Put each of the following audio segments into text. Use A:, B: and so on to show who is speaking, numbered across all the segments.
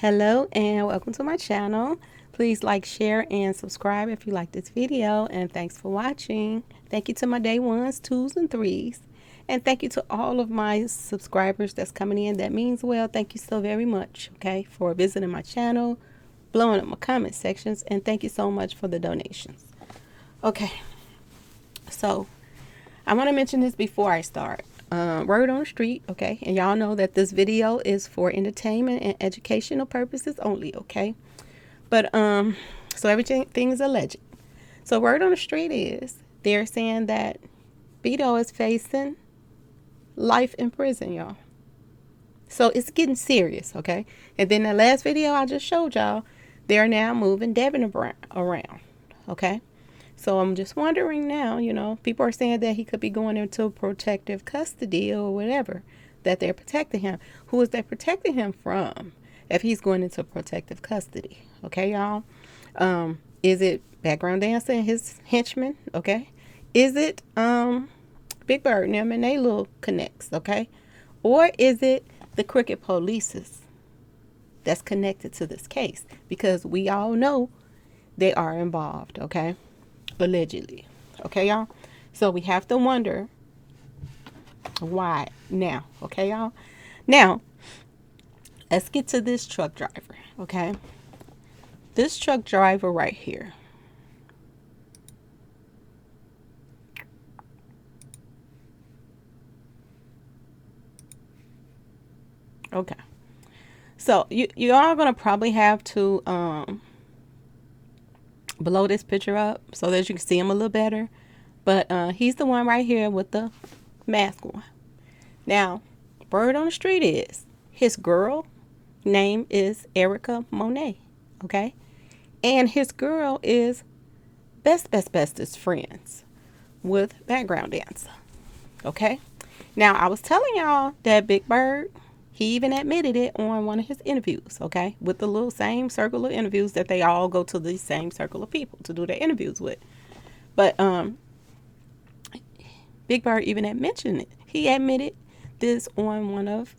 A: Hello and welcome to my channel. Please like, share, and subscribe if you like this video, and thanks for watching. Thank you to my day ones, twos, and threes, and thank you to all of my subscribers that's coming in. That means well. Thank you so very much, okay, for visiting my channel, blowing up my comment sections, and thank you so much for the donations. Okay, so I want to mention this before I start. Word on the street, okay? And y'all know that this video is for entertainment and educational purposes only, okay? But so everything is alleged. So word on the street is they're saying that Beto is facing life in prison, y'all. So it's getting serious, okay? And then the last video I just showed y'all, they're now moving Devin around, okay? So I'm just wondering now, people are saying that he could be going into protective custody or whatever, that they're protecting him. Who is they protecting him from if he's going into protective custody? Okay, y'all. Is it background dancer and his henchmen? Okay. Is it Big Bird and them and they little connects? Okay. Or is it the crooked polices that's connected to this case? Because we all know they are involved, okay? Allegedly. Okay, y'all? So we have to wonder why now. Okay, y'all? Now, let's get to this truck driver. Okay? This truck driver right here. Okay. So you are going to probably have to blow this picture up so that you can see him a little better. But he's the one right here with the mask on. Now, word on the street is his girl name is Erica Monet, okay? And his girl is bestest friends with background dancer, okay? Now, I was telling y'all that Big Bird, he even admitted it on one of his interviews, okay? With the little same circle of interviews that they all go to the same circle of people to do their interviews with. But Big Bird even had mentioned it. He admitted this on one of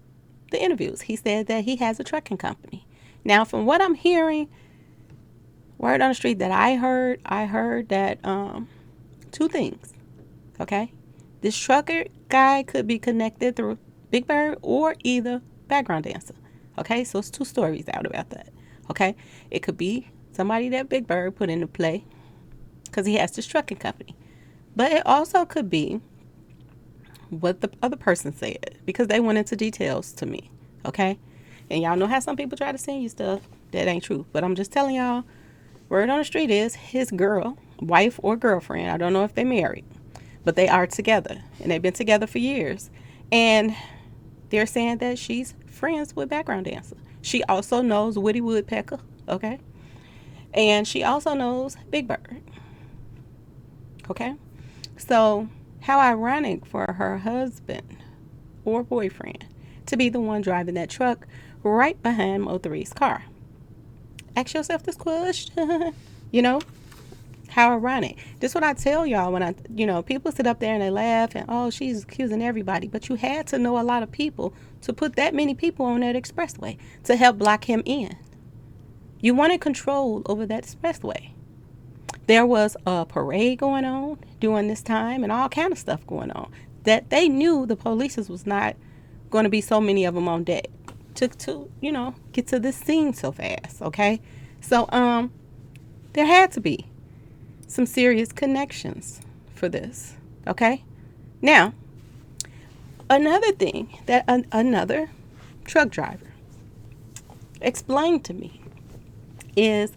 A: the interviews. He said that he has a trucking company. Now, from what I'm hearing, word on the street that I heard that two things, okay? This trucker guy could be connected through Big Bird or either background dancer. Okay, so it's two stories out about that. Okay, it could be somebody that Big Bird put into play because he has this trucking company, but it also could be what the other person said because they went into details to me. Okay, and y'all know how some people try to send you stuff that ain't true, but I'm just telling y'all, word on the street is his girl, wife or girlfriend, I don't know if they're married, but they are together and they've been together for years, and they're saying that she's friends with background dancer. She also knows Woody Woodpecker, okay? And she also knows Big Bird, okay? So how ironic for her husband or boyfriend to be the one driving that truck right behind Mo3's car. Ask yourself this question, How ironic. This is what I tell y'all when people sit up there and they laugh and, oh, she's accusing everybody. But you had to know a lot of people to put that many people on that expressway to help block him in. You wanted control over that expressway. There was a parade going on during this time and all kind of stuff going on that they knew the police was not going to be so many of them on deck to get to this scene so fast. Okay. So, there had to be some serious connections for this. Okay. Now, another thing that another truck driver explained to me is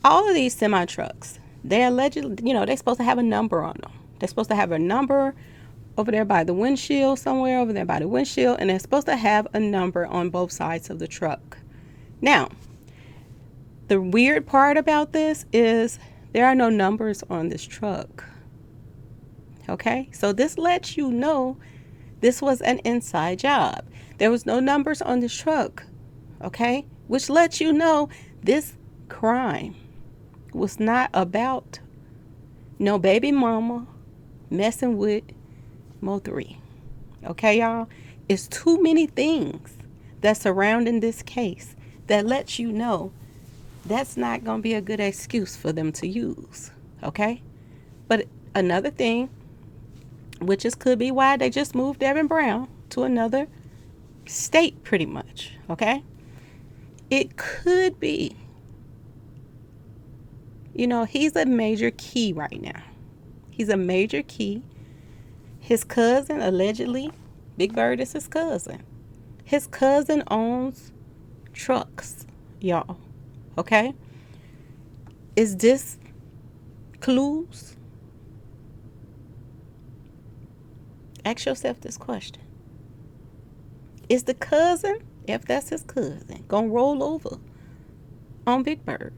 A: all of these semi trucks, they allegedly, they're supposed to have a number on them. They're supposed to have a number over there by the windshield, somewhere over there by the windshield, and they're supposed to have a number on both sides of the truck. Now, the weird part about this is there are no numbers on this truck. Okay, so this lets you know this was an inside job. There was no numbers on this truck. Okay, which lets you know this crime was not about no baby mama messing with Mo3. Okay, y'all? It's too many things that's surrounding this case that lets you know that's not going to be a good excuse for them to use. Okay? But another thing, which is could be why they just moved Devin Brown to another state pretty much. Okay? It could be, he's a major key right now. He's a major key. His cousin, allegedly, Big Bird is his cousin. His cousin owns trucks, y'all. Okay? Is this clues? Ask yourself this question. Is the cousin, if that's his cousin, gonna roll over on Big Bird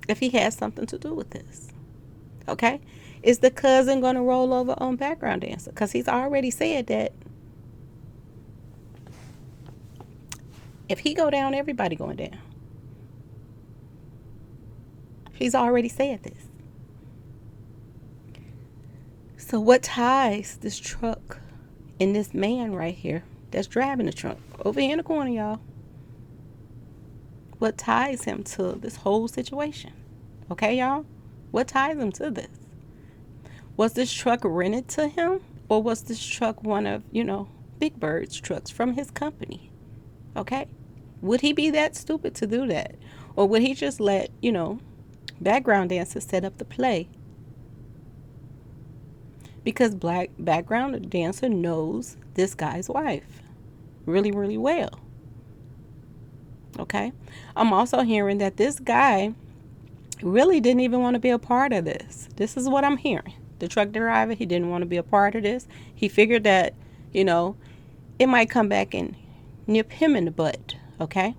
A: if he has something to do with this? Okay? Is the cousin gonna roll over on Background Dancer? Because he's already said that if he go down, everybody going down. He's already said this. So what ties this truck and this man right here that's driving the truck over here in the corner, y'all? What ties him to this whole situation? Okay, y'all? What ties him to this? Was this truck rented to him? Or was this truck one of, Big Bird's trucks from his company? Okay? Would he be that stupid to do that? Or would he just let, Background Dancer set up the play? Because Background Dancer knows this guy's wife really, really well. Okay? I'm also hearing that this guy really didn't even want to be a part of this. This is what I'm hearing. The truck driver, he didn't want to be a part of this. He figured that, it might come back and nip him in the butt. Okay?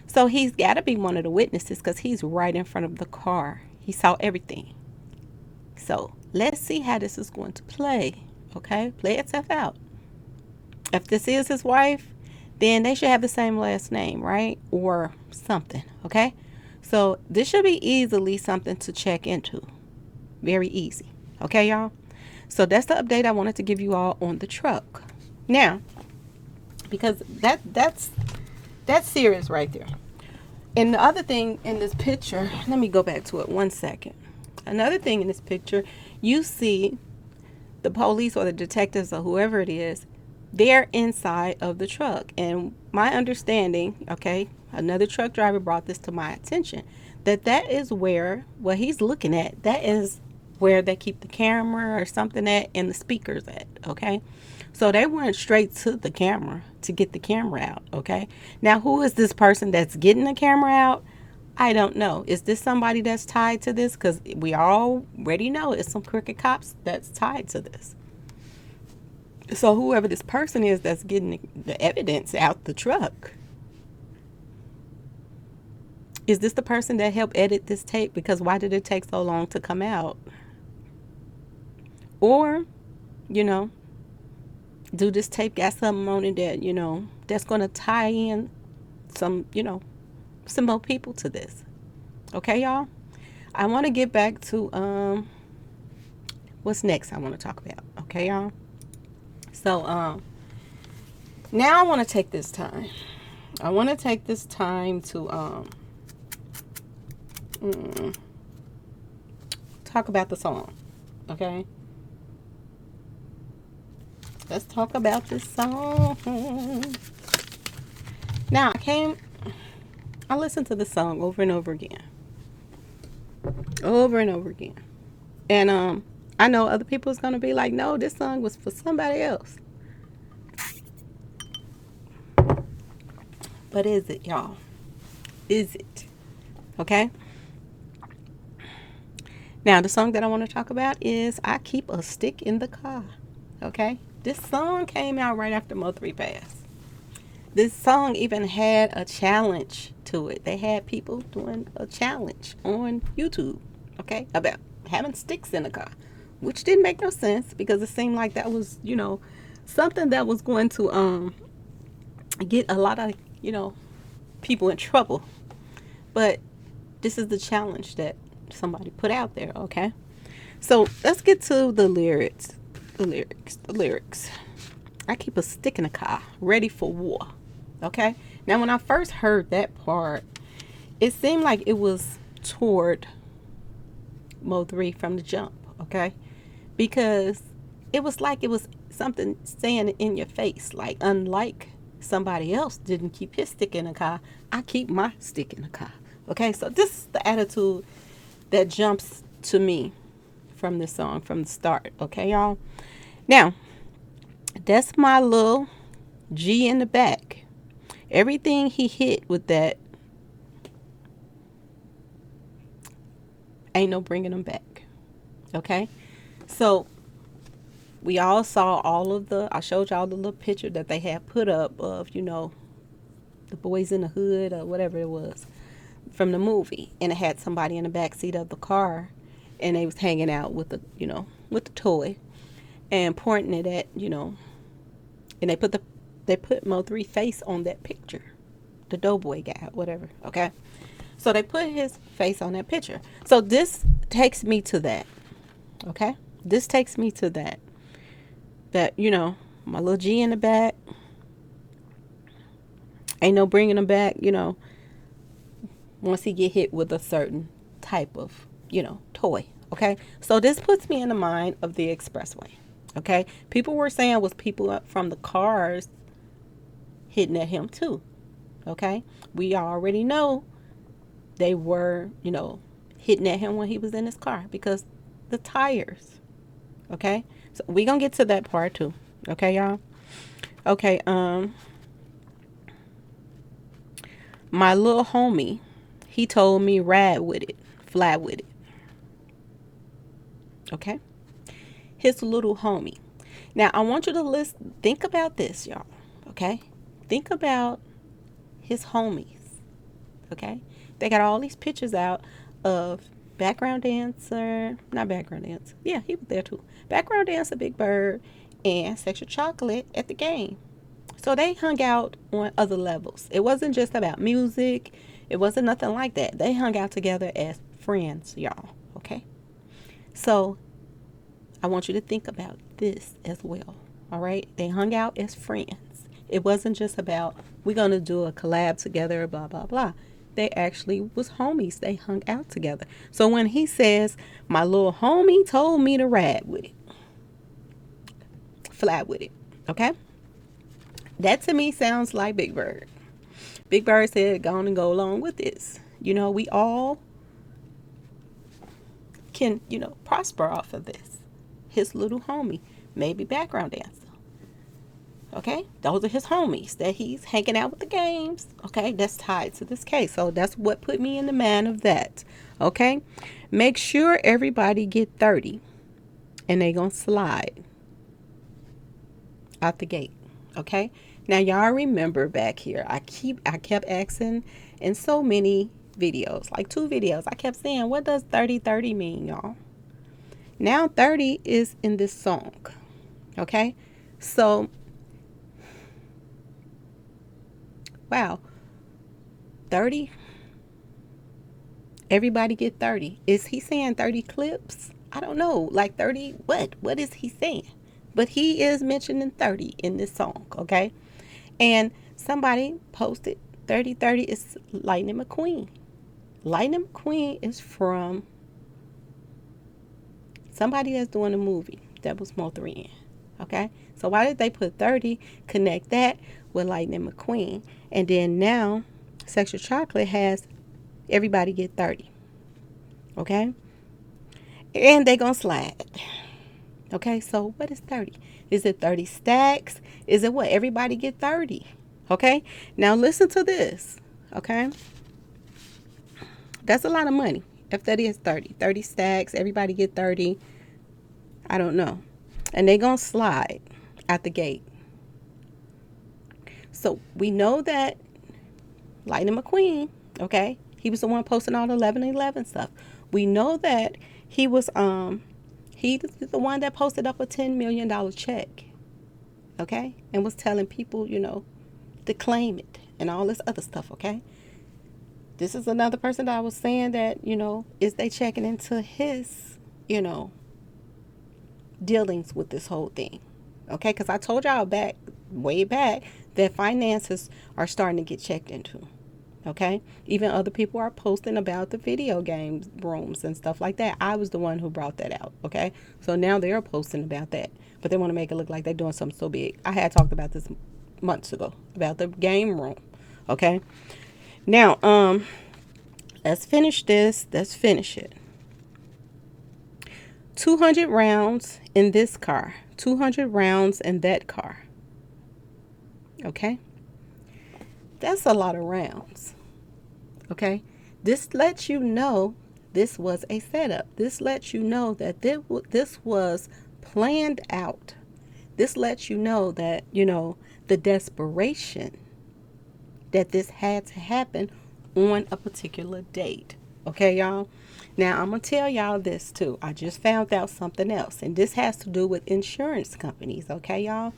A: So he's got to be one of the witnesses because he's right in front of the car. He saw everything. So let's see how this is going to play. Okay? Play itself out. If this is his wife, then they should have the same last name, right? Or something. Okay? So this should be easily something to check into. Very easy. Okay, y'all? So that's the update I wanted to give you all on the truck. Now, because that's serious right there. And the other thing in this picture, let me go back to it 1 second. Another thing in this picture, you see the police or the detectives or whoever it is, they're inside of the truck. And my understanding, okay, another truck driver brought this to my attention, that is where, what he's looking at, that is where they keep the camera or something at and the speakers at, okay? So they went straight to the camera to get the camera out, okay? Now, who is this person that's getting the camera out? I don't know. Is this somebody that's tied to this? Because we already know it's some crooked cops that's tied to this. So whoever this person is that's getting the evidence out the truck, is this the person that helped edit this tape? Because why did it take so long to come out? Or, do this tape got something on it that, that's going to tie in some, some more people to this. Okay, y'all? I want to get back to what's next I want to talk about. Okay, y'all? So, now I want to take this time. I want to take this time to talk about the song. Okay? Let's talk about this song. Now, I listened to the song over and over again. Over and over again. And I know other people is going to be like, no, this song was for somebody else. But is it, y'all? Is it? Okay? Now, the song that I want to talk about is I Keep a Stick in the Car. Okay? This song came out right after Mo3 passed. This song even had a challenge to it. They had people doing a challenge on YouTube, okay, about having sticks in the car, which didn't make no sense because it seemed like that was, something that was going to get a lot of, people in trouble. But this is the challenge that somebody put out there, okay? So let's get to the lyrics. The lyrics. I keep a stick in the car, ready for war. Okay. Now, when I first heard that part, it seemed like it was toward Mo3 from the jump. Okay. Because it was like it was something saying in your face. Like, unlike somebody else didn't keep his stick in the car, I keep my stick in the car. Okay. So, this is the attitude that jumps to me from this song from the start. Okay, y'all. Now, that's my little G in the back. Everything he hit with that, ain't no bringing them back. Okay? So, we all saw all of I showed y'all the little picture that they had put up of, the boys in the hood or whatever it was from the movie. And it had somebody in the back seat of the car and they was hanging out with with the toy and pointing it at, and they put Mo3 face on that picture, the doughboy guy, whatever. Okay, so they put his face on that picture. So this takes me to that. Okay, this takes me to that. That my little G in the back. Ain't no bringing him back. Once he get hit with a certain type of toy. Okay, so this puts me in the mind of the expressway. Okay, people were saying was people up from the cars hitting at him too. Okay, we already know they were, hitting at him when he was in his car because the tires. Okay, so we gonna get to that part too. Okay, y'all. Okay, my little homie, he told me ride with it, fly with it. Okay, his little homie. Now I want you to think about this, y'all. Okay, think about his homies. Okay, they got all these pictures out of background dancer, not background dancer. Yeah, he was there too. Background dancer, Big Bird, and Sexual Chocolate at the game. So they hung out on other levels. It wasn't just about music. It wasn't nothing like that. They hung out together as friends, y'all. Okay. So I want you to think about this as well. All right. They hung out as friends. It wasn't just about we're going to do a collab together, blah, blah, blah. They actually was homies. They hung out together. So when he says, my little homie told me to ride with it, fly with it. Okay. That to me sounds like Big Bird. Big Bird said, go on and go along with this. We all can, prosper off of this. His little homie, maybe background dancer. Okay, those are his homies that he's hanging out with the games. Okay, that's tied to this case. So that's what put me in the mind of that. Okay, make sure everybody get 30 and they gonna slide out the gate. Okay, now y'all remember back here, I kept asking in so many videos, like 2 videos, I kept saying, what does 30-30 mean, y'all? Now 30 is in this song. Okay, so wow, 30, everybody get 30. Is he saying 30 clips? I don't know, like 30 what is he saying? But he is mentioning 30 in this song. Okay, and somebody posted 30-30 is Lightning McQueen. Lightning McQueen is from somebody that's doing a movie that was Mo3 in. Okay, so why did they put 30, connect that with Lightning McQueen, and then now Sexual Chocolate has everybody get 30. Okay, and they gonna slide. Okay, so what is 30? Is it 30 stacks? Is it what? Everybody get 30. Okay, now listen to this. Okay, that's a lot of money. If that is 30 stacks, everybody get 30. I don't know. And they gonna slide at the gate. So we know that Lightning McQueen, okay, he was the one posting all the 11/11 stuff. We know that he was he's the one that posted up a $10 million check, okay, and was telling people, to claim it and all this other stuff, okay. This is another person that I was saying that, is they checking into his, dealings with this whole thing, okay, because I told y'all way back that finances are starting to get checked into. Okay, even other people are posting about the video game rooms and stuff like that. I was the one who brought that out. Okay, so now they're posting about that, but they want to make it look like they're doing something so big. I had talked about this months ago about the game room. Okay, now let's finish this. Let's finish it. 200 rounds in this car, 200 rounds in that car. Okay, that's a lot of rounds. Okay, this lets you know this was a setup. This lets you know that this was planned out. This lets you know that, the desperation that this had to happen on a particular date. Okay, y'all? Now, I'm going to tell y'all this too. I just found out something else, and this has to do with insurance companies. Okay, y'all?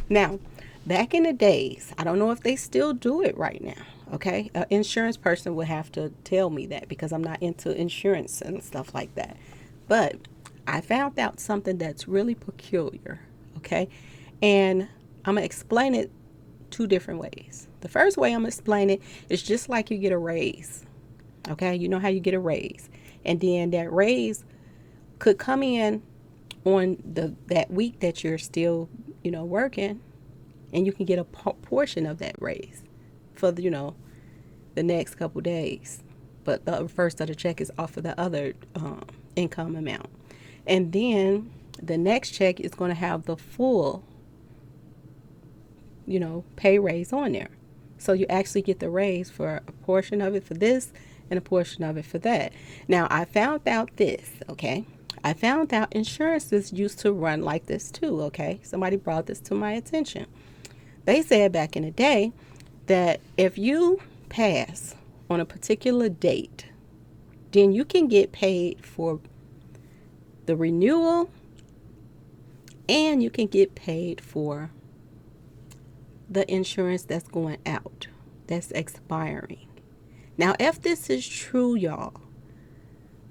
A: Now, back in the days, I don't know if they still do it right now. Okay, an insurance person would have to tell me that because I'm not into insurance and stuff like that. But I found out something that's really peculiar. Okay, and I'm going to explain it two different ways. The first way I'm going to explain it is just like you get a raise. Okay, you know how you get a raise, and then that raise could come in on that week that you're still, working, and you can get a portion of that raise for the next couple days, but the first of the check is off of the other income amount, and then the next check is going to have the full pay raise on there. So you actually get the raise for a portion of it for this and a portion of it for that. Now, I found out this. Okay, I found out insurances used to run like this too. Okay, somebody brought this to my attention. They said back in the day that if you pass on a particular date, then you can get paid for the renewal and you can get paid for the insurance that's going out, that's expiring. Now, if this is true, y'all,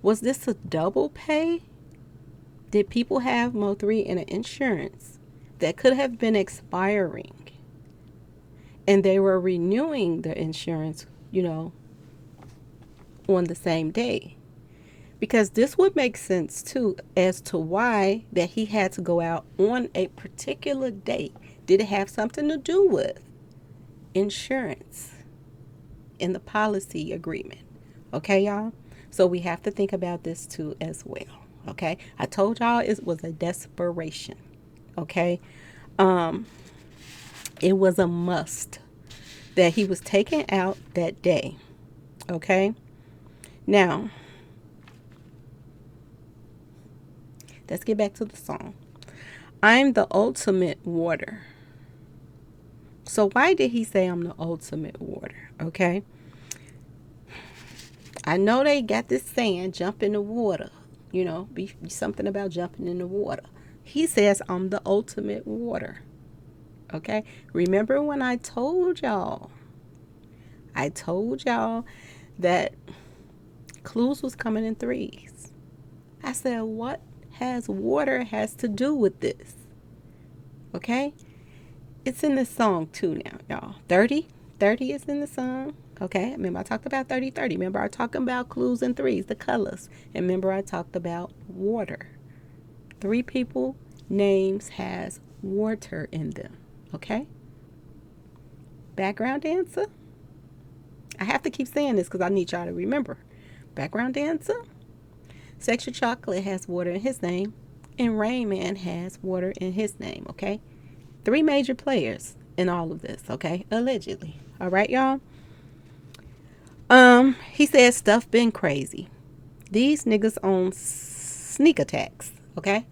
A: was this a double pay? Did people have Mo3 in an insurance that could have been expiring and they were renewing the insurance, on the same day? Because this would make sense too as to why that he had to go out on a particular date. Did it have something to do with insurance in the policy agreement? Okay, y'all? So we have to think about this too as well. Okay, I told y'all it was a desperation. Okay, it was a must that he was taken out that day. Okay, now let's get back to the song. I'm the ultimate water. So why did he say I'm the ultimate water? Okay, I know they got this saying, jump in the water. Be something about jumping in the water. He says I'm the ultimate water. Okay, remember when I told y'all that clues was coming in threes. I said, what has water has to do with this? Okay, it's in the song too now, y'all. 30 is in the song. Okay, remember I talked about 30. Remember I talked about clues and threes, the colors. And remember I talked about water. 3 people names has water in them. Okay, background dancer. I have to keep saying this because I need y'all to remember. Background dancer. Sexual Chocolate has water in his name. And Rain Man has water in his name. Okay, 3 major players in all of this. Okay, allegedly. All right, y'all. He says stuff been crazy. These niggas own sneak attacks. Okay,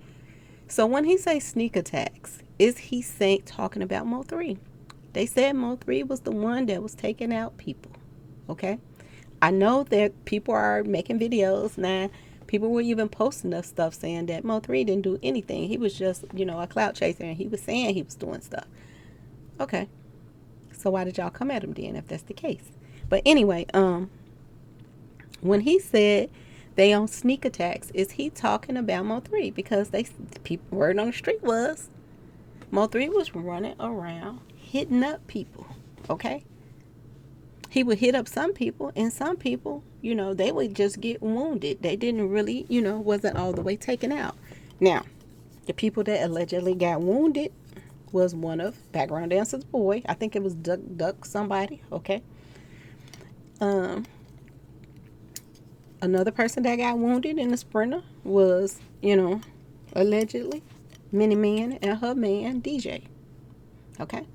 A: so when he say sneak attacks, is he talking about Mo3? They said Mo3 was the one that was taking out people. Okay, I know that people are making videos now. People were even posting us stuff saying that Mo3 didn't do anything. He was just, a clout chaser, and he was saying he was doing stuff. Okay, so why did y'all come at him then if that's the case? But anyway, when he said they on sneak attacks, is he talking about Mo3? Because word on the street was Mo3 was running around hitting up people, okay? He would hit up some people, and some people, they would just get wounded. They didn't really, wasn't all the way taken out. Now, the people that allegedly got wounded was one of background dancer's boy. I think it was Duck somebody, okay? Another person that got wounded in the sprinter was, allegedly Mini Man and her man DJ, okay?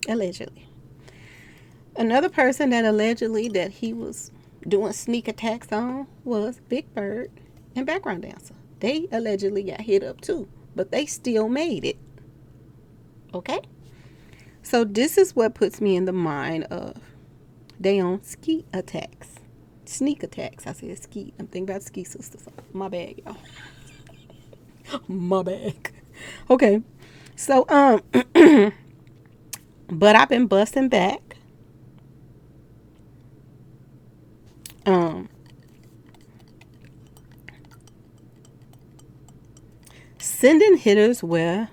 A: Allegedly. Another person that allegedly that he was doing sneak attacks on was Big Bird and background dancer. They allegedly got hit up too, but they still made it. Okay? So this is what puts me in the mind of they on ski attacks. Sneak attacks. I said ski. I'm thinking about ski sisters. My bad, y'all. My bad. Okay. So but I've been busting back. Sending hitters where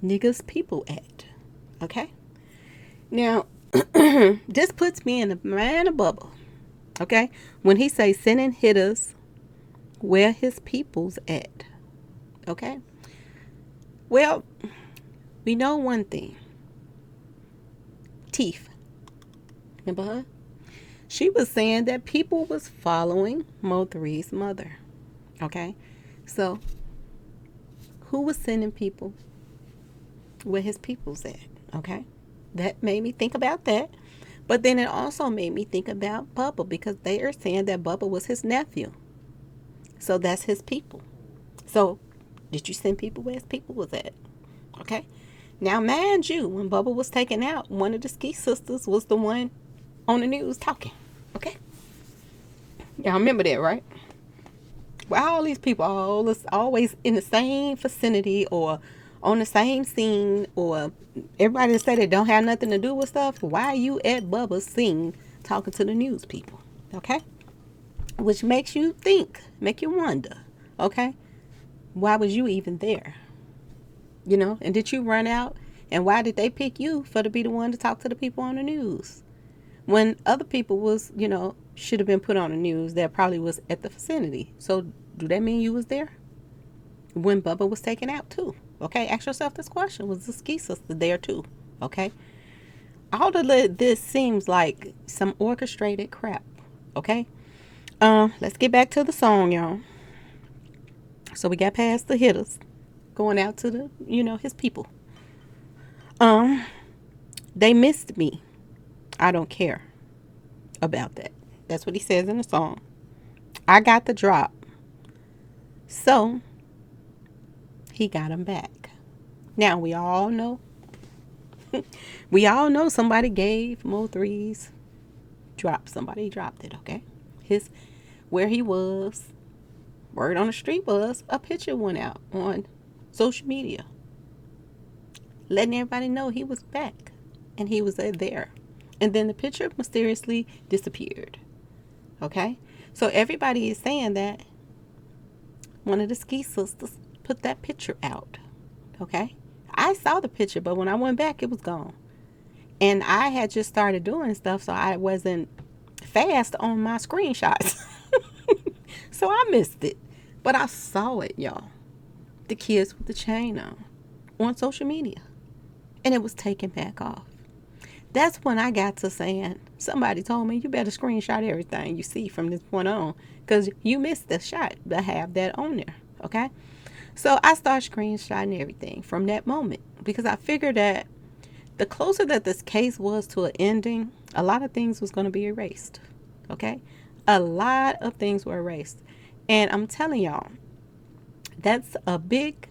A: niggas people at. Okay? Now, this puts me in a bubble. Okay? When he says sending hitters where his people's at. Okay? Well, we know one thing. Teeth. Remember her? She was saying that people was following Mo3's mother. Okay? So, who was sending people where his people's at? Okay? That made me think about that. But then it also made me think about Bubba, because they are saying that Bubba was his nephew. So that's his people. So did you send people where his people was at? Okay? Now, mind you, when Bubba was taken out, one of the ski sisters was the one on the news talking. Okay? Y'all remember that, right? Well, all these people are always in the same vicinity or on the same scene, or everybody that say they don't have nothing to do with stuff. Why are you at Bubba's scene talking to the news people? Okay? Which makes you think, make you wonder. Okay? Why was you even there? And did you run out? And why did they pick you to be the one to talk to the people on the news? When other people was, should have been put on the news that probably was at the vicinity. So do that mean you was there when Bubba was taken out too? Okay, ask yourself this question. Was the ski sister there too? Okay. All of this seems like some orchestrated crap. Okay. Let's get back to the song, y'all. So we got past the hitters, going out to the, his people. They missed me. I don't care about that. That's what he says in the song. I got the drop. So he got him back. Now we all know somebody gave Mo3's drop. Somebody dropped it, okay? Where he was, word on the street was a picture went out on social media, letting everybody know he was back and he was there. And then the picture mysteriously disappeared. Okay? So everybody is saying that one of the ski sisters put that picture out. Okay? I saw the picture, but when I went back, it was gone. And I had just started doing stuff, so I wasn't fast on my screenshots. So I missed it. But I saw it, y'all. The kids with the chain on social media. And it was taken back off. That's when I got to saying, somebody told me, you better screenshot everything you see from this point on, because you missed the shot to have that on there. Okay? So I started screenshotting everything from that moment, because I figured that the closer that this case was to an ending, a lot of things was going to be erased. Okay? A lot of things were erased. And I'm telling y'all, that's a big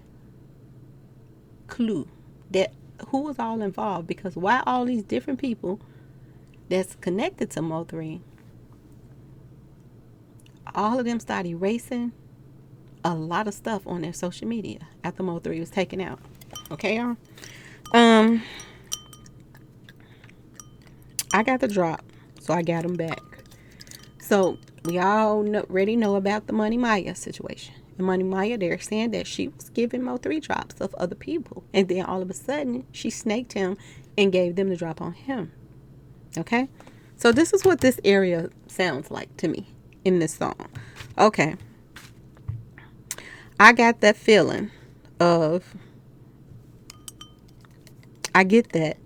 A: clue that who was all involved, because why all these different people that's connected to Mo3, all of them started erasing a lot of stuff on their social media after Mo3 was taken out. Okay, y'all? I got the drop, so I got them back. So we all already know about the Money Maya situation. and Money Maya, they're saying that she was giving Mo3 drops of other people. And then all of a sudden, she snaked him and gave them the drop on him. Okay? So this is what this area sounds like to me in this song. Okay. I got that feeling of, I get that.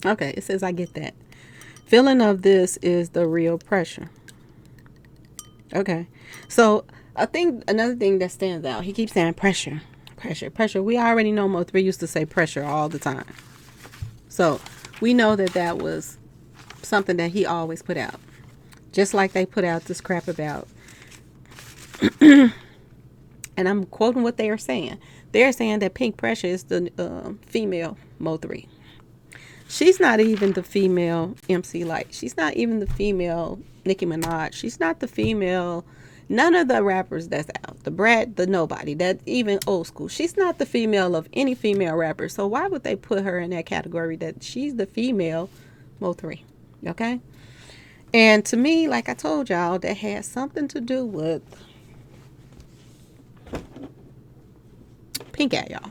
A: Okay, it says I get that. Feeling of this is the real pressure. Okay. So I think another thing that stands out, he keeps saying pressure, pressure, pressure. We already know Mo3 used to say pressure all the time. So we know that that was something that he always put out. Just like they put out this crap about, and I'm quoting what they are saying. They're saying that Pink Pressure is the female Mo3. She's not even the female MC Light. She's not even the female Nicki Minaj. She's not the female, none of the rappers that's out. The Brat, the nobody, that even old school. She's not the female of any female rapper. So why would they put her in that category that she's the female Mo3? Okay? And to me, like I told y'all, that has something to do with Pink Eye, y'all.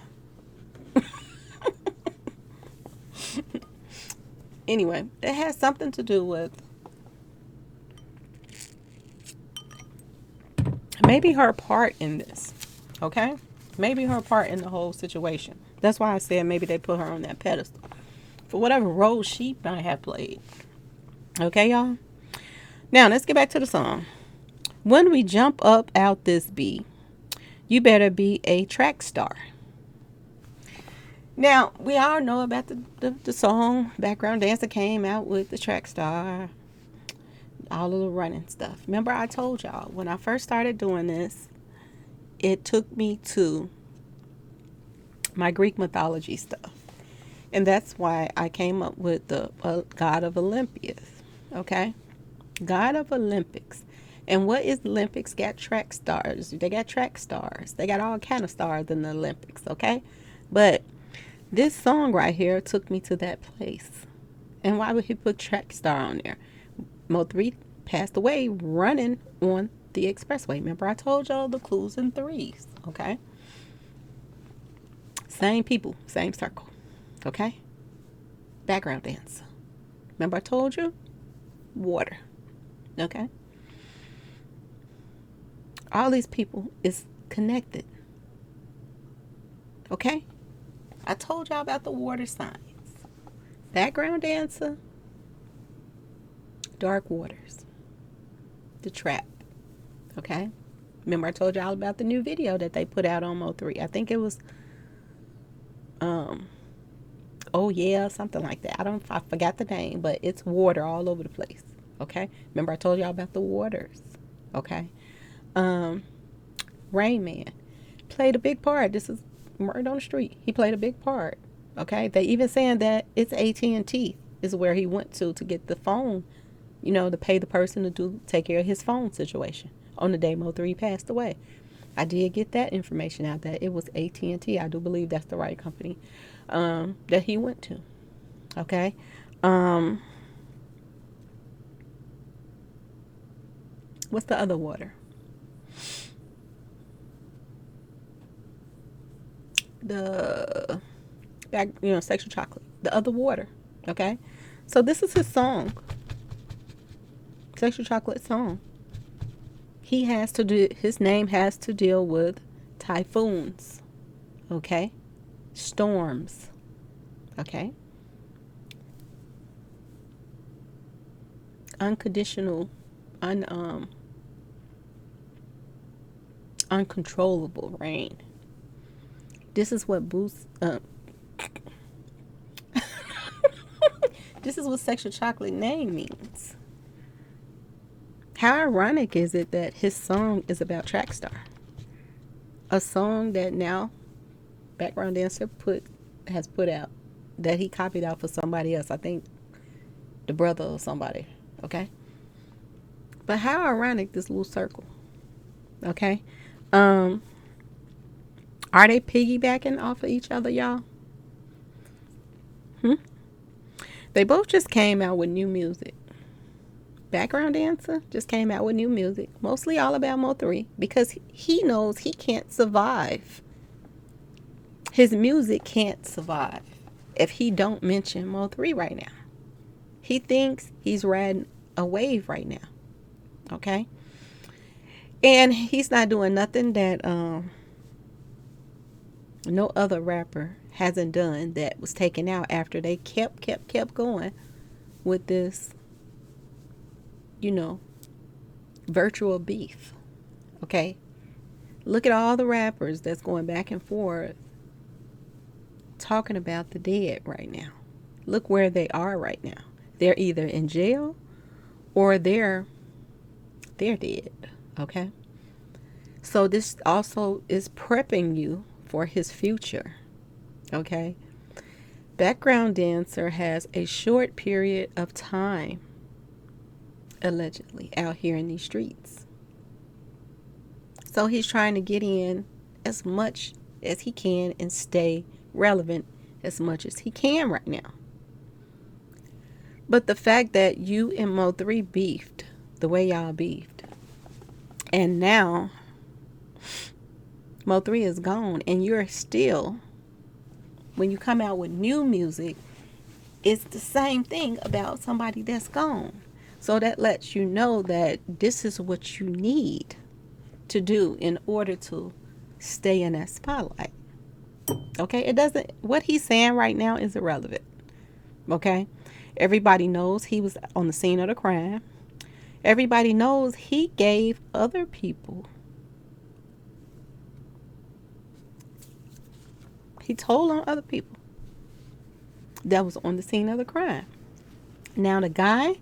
A: Anyway, it has something to do with maybe her part in this. Okay? Maybe her part in the whole situation. That's why I said maybe they put her on that pedestal. For whatever role she might have played. Okay, y'all? Now, let's get back to the song. When we jump up out this beat, you better be a track star. Now, we all know about the song Background Dancer came out with the track star. All of the running stuff. Remember I told y'all, when I first started doing this, it took me to my Greek mythology stuff. And that's why I came up with the God of Olympias. Okay? God of Olympics. And what is Olympics? Got track stars. They got track stars. They got all kind of stars in the Olympics. Okay? But this song right here took me to that place. And why would he put track star on there? Mo3 passed away running on the expressway. Remember I told y'all the clues in threes. Okay? Same people, same circle. Okay? Background dancer. Remember I told you? Water. Okay? All these people is connected. Okay? I told y'all about the water signs. Background dancer. Dark waters. The trap. Okay? Remember I told y'all about the new video that they put out on Mo3. I think it was oh yeah, something like that. I forgot the name, but it's water all over the place. Okay? Remember I told y'all about the waters. Okay? Rain Man played a big part. This is Murder on the Street. He played a big part. Okay? They even saying that it's AT&T is where he went to get the phone, you know, to pay the person to take care of his phone situation on the day Mo3 passed away. I did get that information out that it was AT&T. I do believe that's the right company that he went to. Okay? What's the other water? The back, Sexual Chocolate. The other water. Okay? So this is his song. Sexual Chocolate song. His name has to deal with typhoons. Okay? Storms. Okay? Unconditional, uncontrollable rain. This is what this is what Sexual Chocolate name means. How ironic is it that his song is about track star? A song that now Background Dancer has put out that he copied out for somebody else. I think the brother or somebody. Okay? But how ironic this little circle. Okay? Are they piggybacking off of each other, y'all? They both just came out with new music. Background dancer just came out with new music, mostly all about Mo3 because he knows he can't survive. His music can't survive if he don't mention Mo3 right now. He thinks he's riding a wave right now. Okay? And he's not doing nothing that no other rapper hasn't done that was taken out after they kept going with this, you know, virtual beef. Okay? Look at all the rappers that's going back and forth talking about the dead right now. Look where they are right now. They're either in jail or they're dead. Okay? So this also is prepping you for his future. Okay? Background dancer has a short period of time allegedly out here in these streets. So he's trying to get in as much as he can and stay relevant as much as he can right now. But the fact that you and Mo3 beefed the way y'all beefed, and now Mo3 is gone, and you're still, when you come out with new music, it's the same thing about somebody that's gone. So that lets you know that this is what you need to do in order to stay in that spotlight. Okay? It doesn't, what he's saying right now is irrelevant. Okay? Everybody knows he was on the scene of the crime. Everybody knows he gave other people, he told on other people that was on the scene of the crime. Now the guy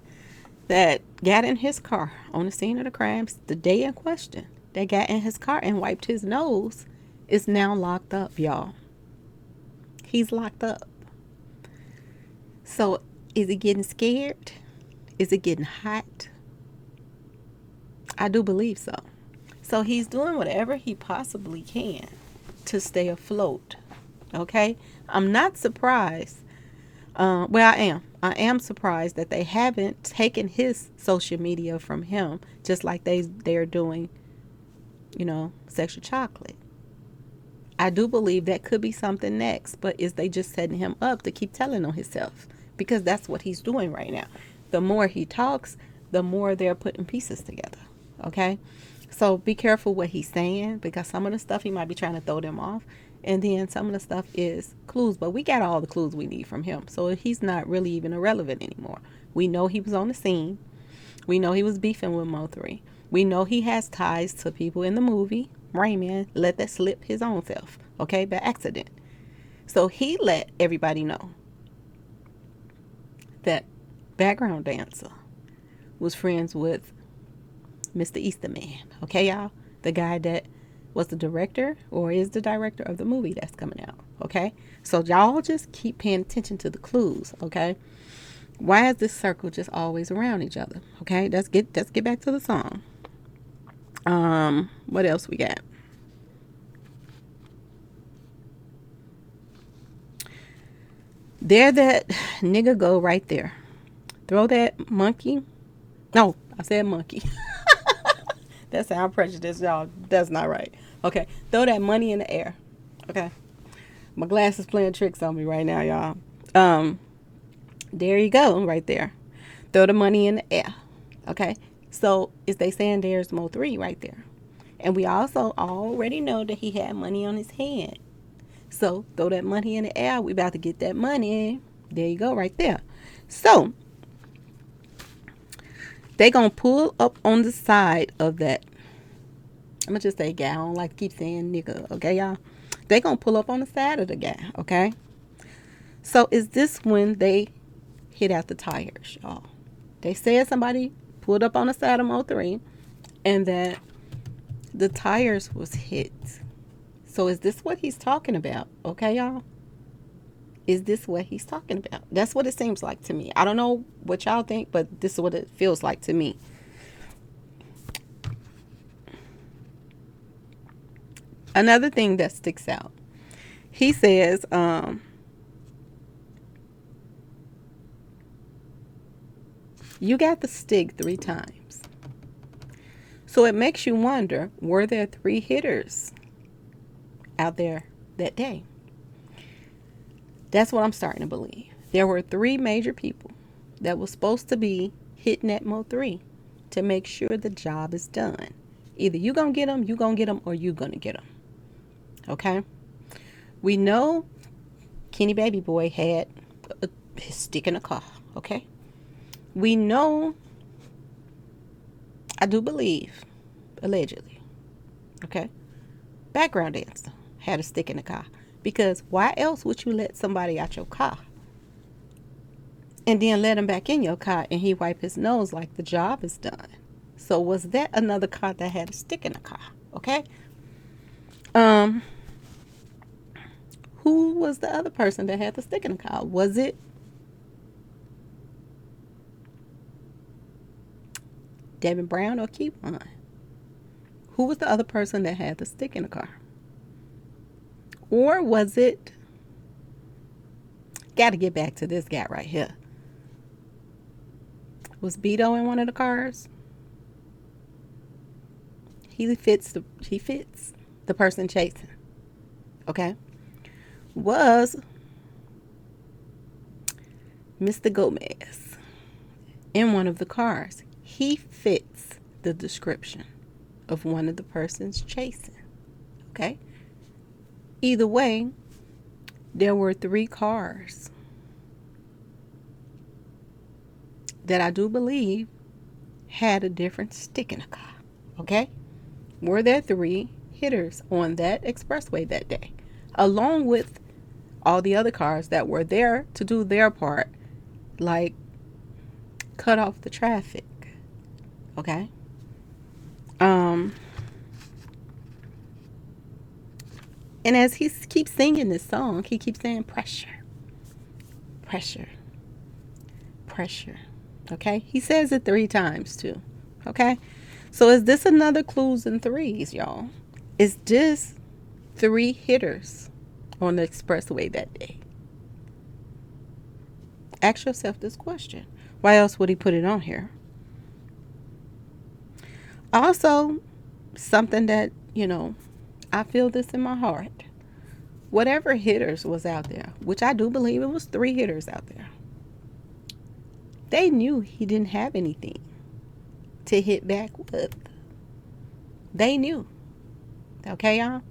A: that got in his car on the scene of the crimes the day in question, that got in his car and wiped his nose, is now locked up, y'all. He's locked up. So is he getting scared? Is it getting hot? I do believe so. So he's doing whatever he possibly can to stay afloat. Okay? I'm not surprised. Well, I am. I am surprised that they haven't taken his social media from him, just like they're doing, you know, Sexual Chocolate. I do believe that could be something next, but is they just setting him up to keep telling on himself? Because that's what he's doing right now. The more he talks, the more they're putting pieces together. Okay? So be careful what he's saying, because some of the stuff he might be trying to throw them off. And then some of the stuff is clues, but we got all the clues we need from him. So he's not really even irrelevant anymore. We know he was on the scene. We know he was beefing with Mo3. We know he has ties to people in the movie. Rain Man let that slip his own self, okay, by accident. So he let everybody know that background dancer was friends with Mr. Easterman, okay, y'all? The guy that was the director or is the director of the movie that's coming out, okay? So y'all just keep paying attention to the clues, okay? Why is this circle just always around each other? Okay, let's get back to the song. What else we got? There that nigga go right there. Throw that monkey. No, I said monkey. That sound prejudiced, y'all. That's not right. Okay, throw that money in the air. Okay, my glasses playing tricks on me right now, y'all. There you go, right there. Throw the money in the air. Okay, so is they saying there's Mo3 right there, and we also already know that he had money on his hand. So throw that money in the air. We about to get that money. There you go, right there. So they gonna pull up on the side of that. I'm gonna just say guy. I don't like to keep saying nigga. Okay, y'all. They gonna pull up on the side of the guy. Okay. So is this when they hit out the tires, y'all? They said somebody pulled up on the side of Mo3 and that the tires was hit. So is this what he's talking about? Okay, y'all? Is this what he's talking about? That's what it seems like to me. I don't know what y'all think, but this is what it feels like to me. Another thing that sticks out. He says, You got the stick 3 times. So it makes you wonder, were there 3 hitters out there that day? That's what I'm starting to believe. There were 3 major people that was supposed to be hitting at Mo3 to make sure the job is done. Either you gonna get them, or you gonna get them. Okay? We know Kenny Baby Boy had his stick in a car. Okay? We know, I do believe, allegedly, okay, background dancer had a stick in the car. Because why else would you let somebody out your car and then let him back in your car and he wipe his nose like the job is done? So was that another car that had a stick in the car? Okay. Who was the other person that had the stick in the car? Was it Devin Brown or Kevon? Who was the other person that had the stick in the car? Or was it, got to get back to this guy right here. Was Beto in one of the cars? He fits the person chasing. Okay. Was Mr. Gomez in one of the cars? He fits the description of one of the persons chasing. Okay. Either way, there were 3 cars that I do believe had a different stick in the car. Okay? Were there 3 hitters on that expressway that day, along with all the other cars that were there to do their part, like cut off the traffic. Okay? And as he keeps singing this song, he keeps saying pressure, pressure, pressure. Okay? He says it 3 times too. Okay? So is this another clues and threes, y'all? Is this 3 hitters on the expressway that day? Ask yourself this question. Why else would he put it on here? Also, something that, I feel this in my heart. Whatever hitters was out there, which I do believe it was 3 hitters out there, they knew he didn't have anything to hit back with. They knew. Okay, y'all?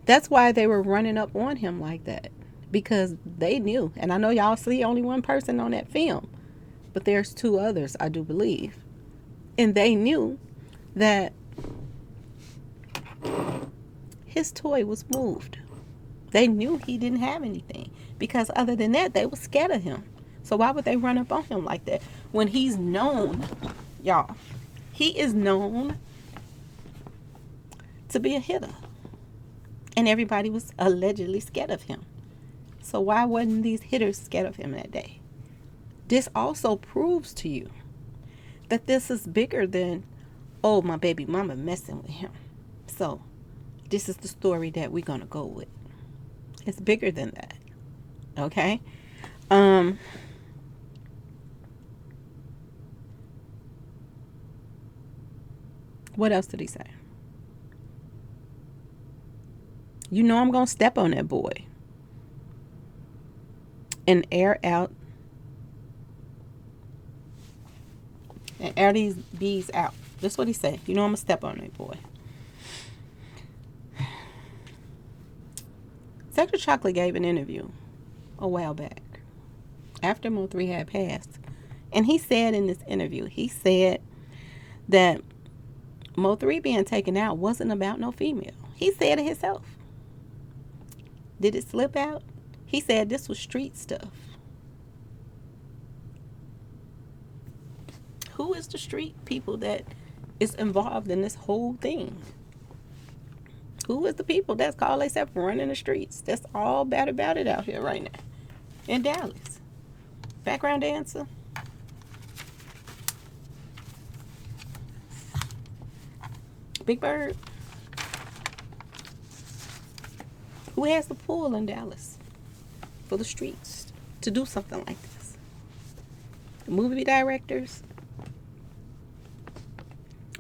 A: That's why they were running up on him like that. Because they knew. And I know y'all see only one person on that film, but there's 2 others, I do believe. And they knew that his toy was moved. They knew he didn't have anything. Because other than that, they were scared of him. So why would they run up on him like that? When he's known, y'all, he is known to be a hitter. And everybody was allegedly scared of him. So why wasn't these hitters scared of him that day? This also proves to you that this is bigger than, oh, my baby mama messing with him. So this is the story that we're going to go with. It's bigger than that. Okay? What else did he say? You know I'm going to step on that boy and air these bees out. That's what he said. You know I'm going to step on that boy. Sector Chocolate gave an interview a while back after Mo3 had passed. And he said in this interview, he said that Mo3 being taken out wasn't about no female. He said it himself. Did it slip out? He said this was street stuff. Who is the street people that is involved in this whole thing? Who is the people that's called themselves running the streets? That's all bad about it out here right now in Dallas. Background dancer. Big Bird. Who has the pull in Dallas for the streets to do something like this? The movie directors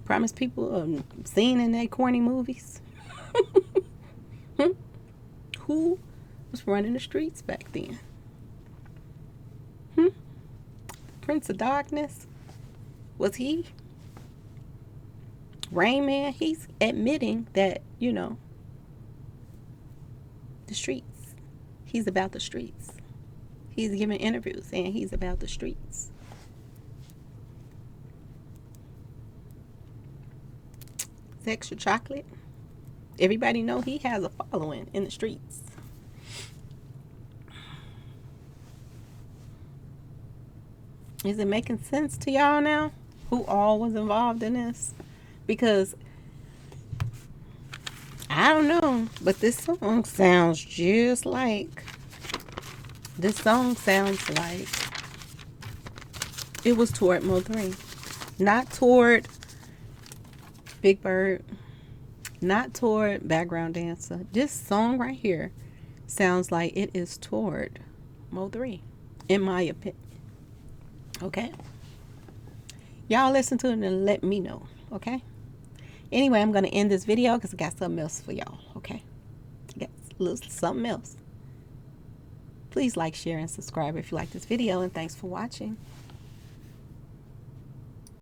A: promise people a scene in their corny movies. Who was running the streets back then? Prince of Darkness? Was he? Rain Man? He's admitting that, the streets. He's about the streets. He's giving interviews saying he's about the streets. Extra Chocolate. Everybody know he has a following in the streets. Is it making sense to y'all now? Who all was involved in this? Because I don't know, but this song sounds just like. This song sounds like it was toward Mo3, not toward Big Bird, not toward Background Dancer. This song right here sounds like it is toward Mo3, in my opinion. Okay? Y'all listen to it and let me know. Okay? Anyway, I'm going to end this video because I got something else for y'all. Okay? I got a little something else. Please like, share, and subscribe if you like this video. And thanks for watching.